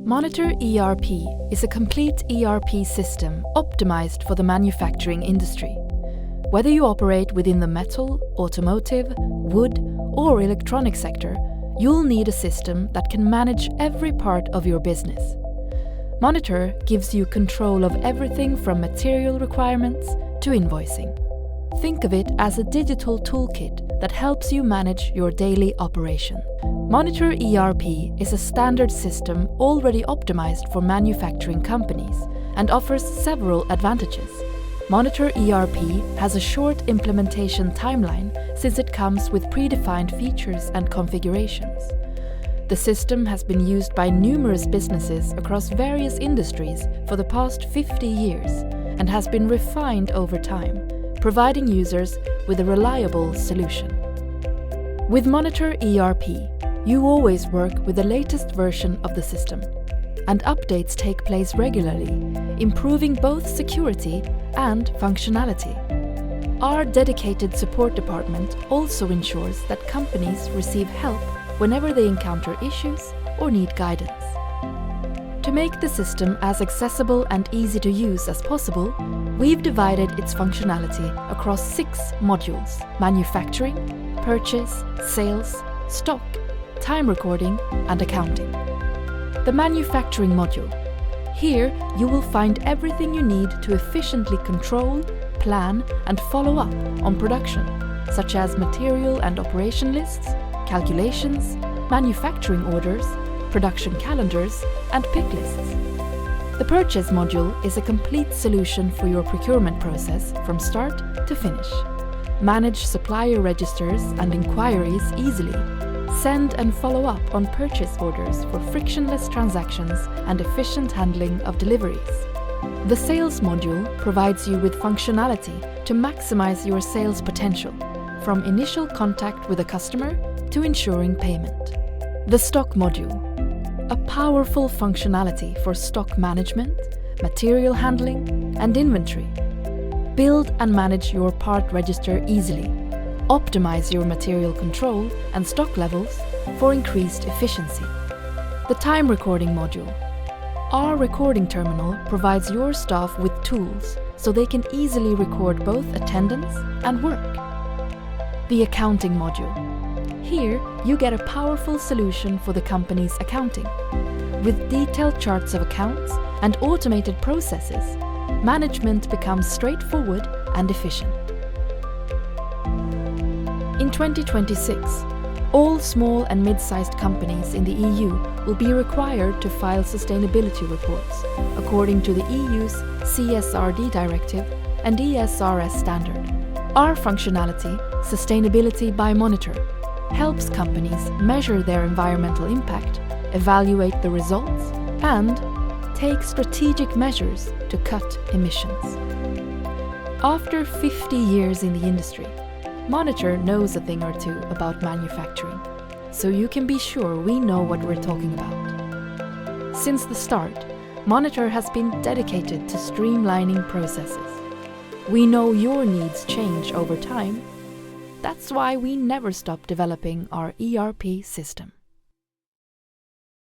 Monitor ERP is a complete ERP system optimized for the manufacturing industry. Whether you operate within the metal, automotive, wood, or electronic sector, you'll need a system that can manage every part of your business. Monitor gives you control of everything from material requirements to invoicing. Think of it as a digital toolkit that helps you manage your daily operation. Monitor ERP is a standard system already optimized for manufacturing companies and offers several advantages. Monitor ERP has a short implementation timeline since it comes with predefined features and configurations. The system has been used by numerous businesses across various industries for the past 50 years and has been refined over time, providing users with a reliable solution. With Monitor ERP, you always work with the latest version of the system, and updates take place regularly, improving both security and functionality. Our dedicated support department also ensures that companies receive help whenever they encounter issues or need guidance. To make the system as accessible and easy to use as possible, we've divided its functionality across 6 modules: manufacturing, purchase, sales, stock, time recording, and accounting. The manufacturing module. Here you will find everything you need to efficiently control, plan, and follow up on production, such as material and operation lists, calculations, manufacturing orders, production calendars, and pick lists. The purchase module is a complete solution for your procurement process from start to finish. Manage supplier registers and inquiries easily. Send and follow up on purchase orders for frictionless transactions and efficient handling of deliveries. The sales module provides you with functionality to maximize your sales potential, from initial contact with a customer to ensuring payment. The stock module. A powerful functionality for stock management, material handling, and inventory. Build and manage your part register easily. Optimize your material control and stock levels for increased efficiency. The time recording module. Our recording terminal provides your staff with tools so they can easily record both attendance and work. The accounting module. Here you get a powerful solution for the company's accounting. With detailed charts of accounts and automated processes, management becomes straightforward and efficient. In 2026, all small and mid-sized companies in the EU will be required to file sustainability reports according to the EU's CSRD directive and ESRS standard. Our functionality, Sustainability by Monitor, helps companies measure their environmental impact, evaluate the results, and take strategic measures to cut emissions. After 50 years in the industry, Monitor knows a thing or two about manufacturing, so you can be sure we know what we're talking about. Since the start, Monitor has been dedicated to streamlining processes. We know your needs change over time. That's why we never stop developing our ERP system.